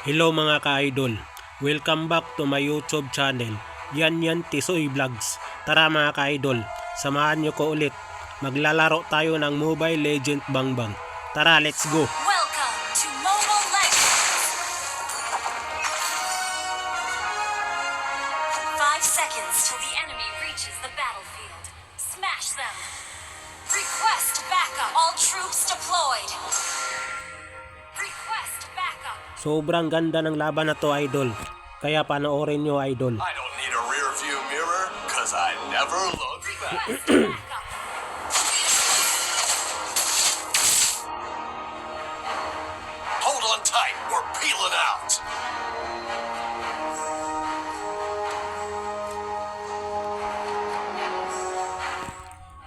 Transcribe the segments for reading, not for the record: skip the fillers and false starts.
Hello mga ka-idol, welcome back to my YouTube channel, Yan Tisoy Vlogs. Tara mga ka-idol, samahan nyo ko ulit, maglalaro tayo ng Mobile Legend Bangbang. Tara, let's go! Welcome to Mobile Legends! 5 seconds till the enemy reaches the battlefield. Smash them! Request backup! All troops deployed! Request backup! Sobrang ganda ng laban na to, idol. Kaya panoorin nyo, idol. I don't need a rear view mirror, cause I never look back. Request backup! Hold on tight, we're peeling out.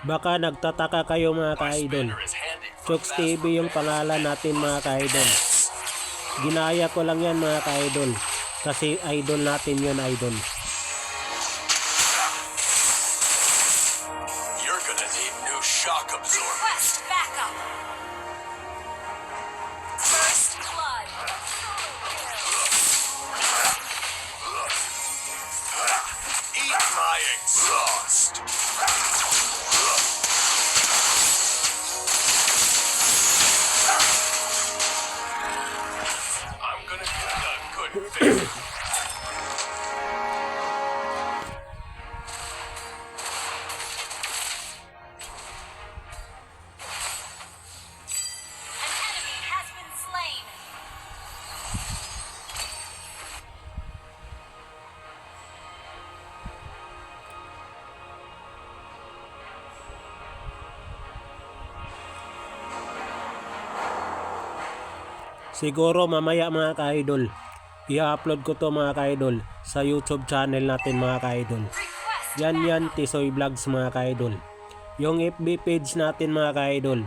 Baka nagtataka kayo mga My ka-idol. spinner is handy for Chooks fast TV yung pangalan natin mga ka-idol. Ginaya ko lang yan mga ka-idol. Kasi idol natin yun, idol. You're gonna need new shock absorber. Request backup! First blood! Eat my exhaust. I'm gonna get a good fix. An enemy has been slain! Siguro mamaya mga ka-idol, i-upload ko to mga ka-idol sa YouTube channel natin mga ka-idol. Request Yan Tisoy Vlogs mga ka-idol. Yung FB page natin mga ka-idol,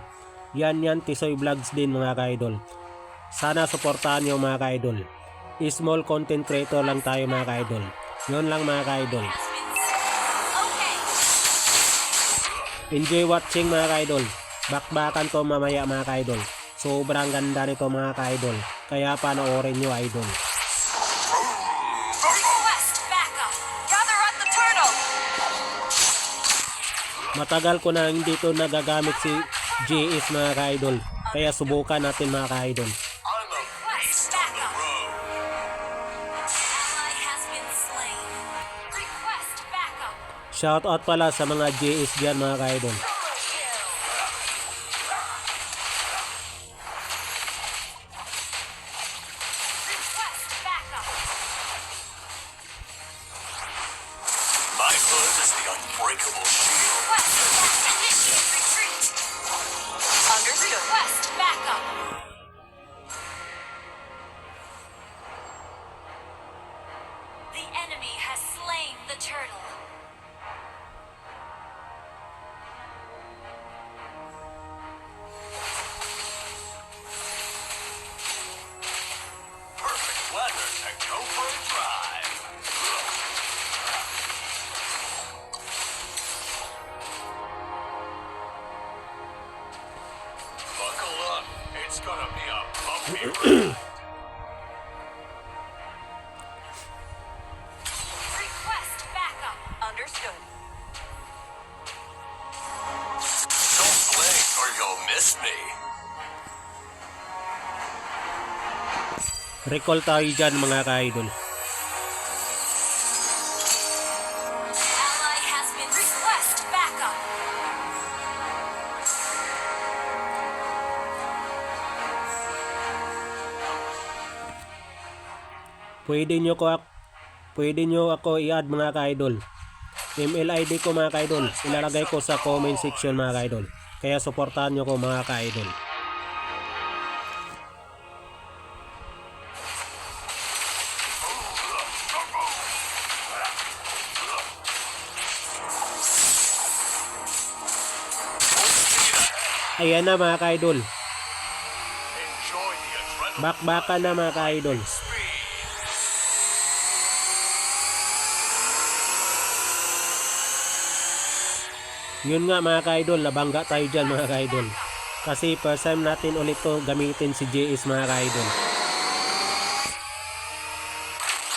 Yan Tisoy Vlogs din mga ka-idol. Sana suportahan nyo mga ka-idol. Small content creator lang tayo mga ka-idol. Yun lang mga ka-idol. has been okay. Enjoy watching mga ka-idol. Bakbakan to mamaya mga ka-idol. Sobrang ganda nito mga ka-idol. Kaya panoorin nyo idol. Request backup! Gather at the turtle! Matagal ko na hindi to nagagamit si JS mga ka-idol. Kaya subukan natin mga ka-idol. I'm a beast on the road. Ally has been slain. Request backup! Shout out pala sa mga JS dyan mga ka-idol. Double kill! Request backup! My hood is the unbreakable shield. Request backup! Initiate retreat! Understood. Request backup! The enemy has slain the turtle. Perfect weather to go for a drive. Buckle up. It's gonna be a bumpy ride. Request backup. Understood. Don't blink or you'll miss me. Recall tayo dyan mga ka-idol. Ally has been request backup. Pwede nyo ako i-add mga ka-idol. Email ID ko mga ka-idol. Ilalagay ko sa comment section mga ka-idol. Kaya suportahan nyo ko mga ka-idol. Ayan na mga ka-idol. Enjoy the adrenaline. Bakbakan na mga ka-idol. Speed. Yun nga mga ka-idol, nabangga tayo dyan mga ka-idol. Kasi first time natin ulit to gamitin si JS mga ka-idol.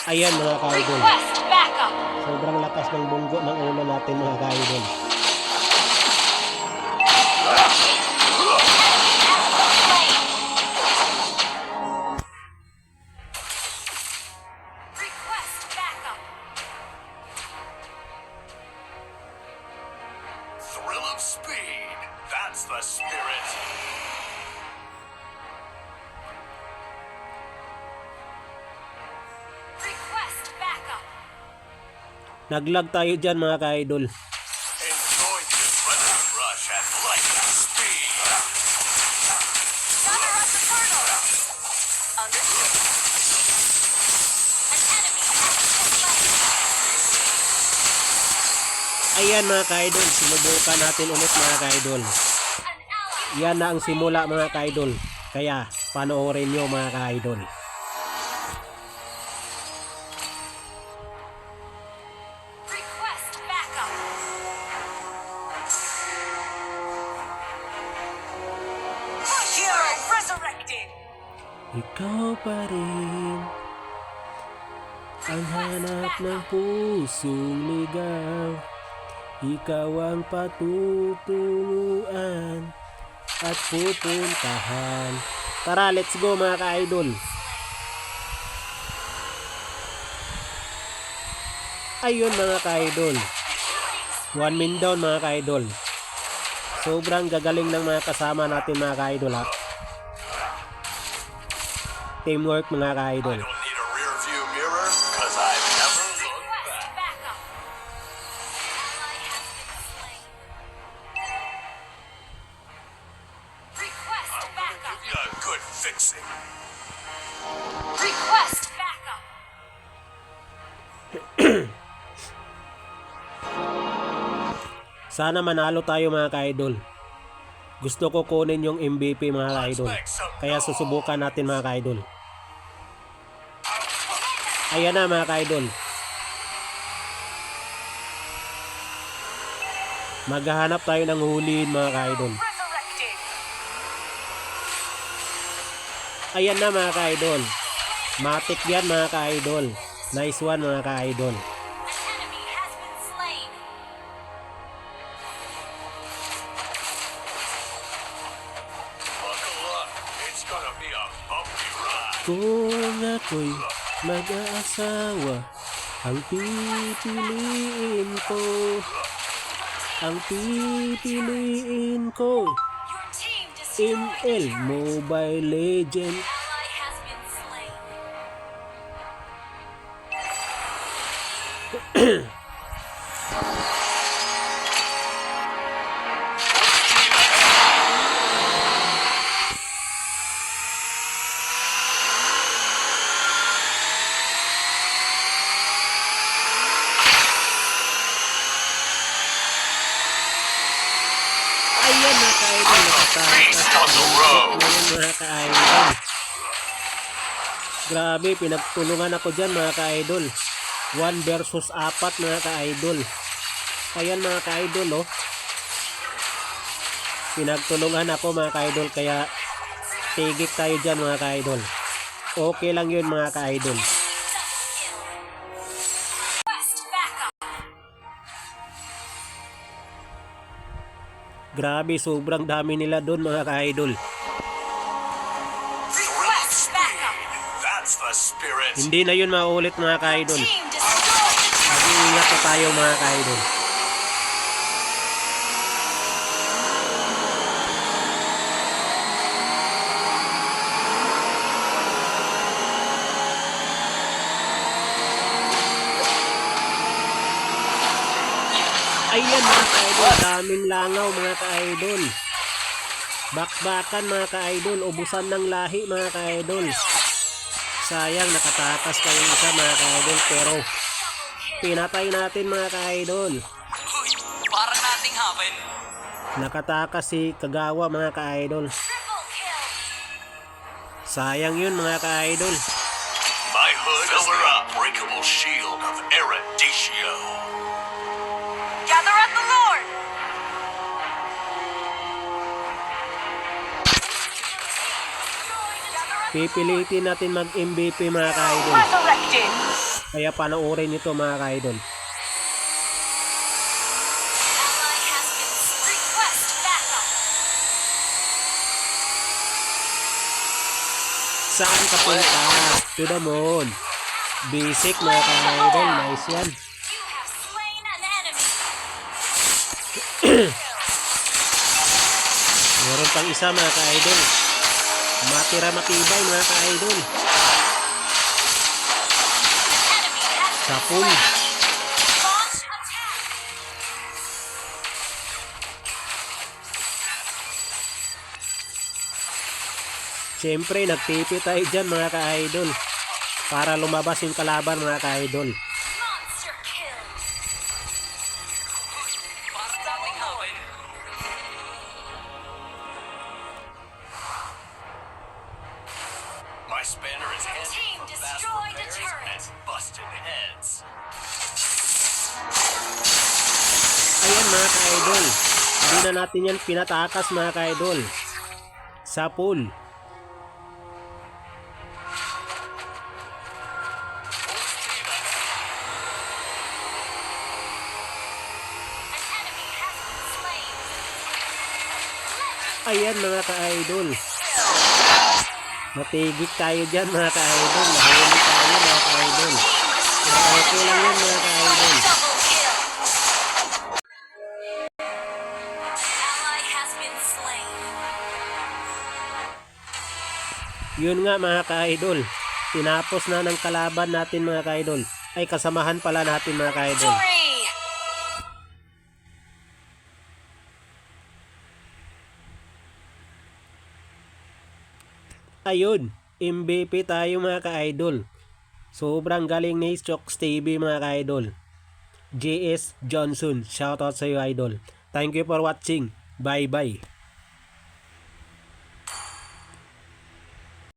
Ayan mga ka-idol. Request backup. Sobrang lakas ng bunggo ng ulo natin mga ka-idol. Request backup. Thrill of speed. That's the spirit. Request backup. Naglag tayo dyan mga ka-idol. Enjoy the adrenaline rush at lightning speed. Gather up the portal. Understood. An enemy has been slain. Ayan mga ka-idol, sinubukan natin ulit mga ka-idol. An ally. Yan na ang simula mga ka-idol. Kaya panoorin nyo mga ka-idol. Request backup. Hero resurrected. Ikaw pa rin ang hanap ng pusong ligaw. Ikaw ang patutunguan at pupuntahan. Tara, let's go mga ka-idol. Ayun mga ka-idol. 1 min down mga ka-idol. Sobrang gagaling ng mga kasama natin mga ka-idol ha. Teamwork mga I ka-idol. don't need a rear view mirror, cause I've never looked Request back. backup. Ally has been slain. Request I'm gonna backup. give you a good fixing. Request backup. Sana manalo tayo mga ka-idol. Gusto ko kunin yung MVP mga ka-idol. Kaya susubukan natin mga ka-idol. Ayan na mga ka-idol. Maghahanap tayo ng huliin mga ka-idol. Resurrected. Ayan na mga ka-idol. Matik yan mga ka-idol. Nice one mga ka-idol. An enemy has been slain. Buckle up. It's gonna be a bumpy ride. Kung ako'y mag-aasawa, ang pipiliin ko, ang pipiliin ko, Your team destroyed ML the turret. Mobile Legend. Ally has been slain. Ayan mga ka-idol, Beast on the road. ngayon mga ka-idol. Grabe, pinagtulungan ako dyan mga ka-idol. 1 versus 4 mga ka-idol. Ayan mga ka-idol oh. Pinagtulungan ako mga ka-idol, kaya tigik tayo dyan mga ka-idol. Okay lang yun mga ka-idol. Request backup. Grabe, sobrang dami nila doon mga ka-idol. Request backup. That's the spirit. Hindi na yun maulit mga ka-idol. Team destroyed the turret. Mag-iingat na tayo mga ka-idol. Ayan mga ka-idol, daming langaw mga ka-idol. Bakbakan mga ka-idol, ubusan ng lahi mga ka-idol. Sayang, nakatakas pa yung isa mga ka-idol, pero pinatay natin mga ka-idol. Uy, para nating happen. Nakatakas si Kagawa mga ka-idol. Triple kill. Sayang yun mga ka-idol. My hood is the unbreakable shield of Eruditio. Gather at the Lord. Pipilitin natin mag-MVP mga ka-idol. Resurrected. Kaya panoorin nito mga ka-idol. Ally has been request backup. Saan ka punta? To the moon. Basic mga ka-idol. Nice yan. You have slain an enemy. Meron pang isa mga ka-idol. Matira matibay mga ka-idol. Enemy has been Sa pool. launch attack. Siyempre, nagtipi tayo dyan mga ka-idol. Para lumabas yung kalaban mga ka-idol. Monster kill. Parang dating hapon. My spanner is handy team for fast destroyed a repairs turret. and busted heads. Ayan mga ka-idol. Hindi na natin yan pinatakas mga ka-idol. Sa pool. An enemy has been slain. Ayan mga ka-idol. Matigit tayo dyan mga ka-idol. Nahuli tayo mga ka-idol. Okay lang yan mga ka-idol. Double kill. Ally has been slain. Yun nga mga ka-idol. Tinapos na ng kalaban natin mga ka-idol. Ay kasamahan pala natin mga ka-idol. Victory. Ayun, MVP tayo mga ka-idol. Sobrang galing ni Chokes TV mga ka-idol. JS Johnson, shoutout sa iyo idol. Thank you for watching. Bye bye.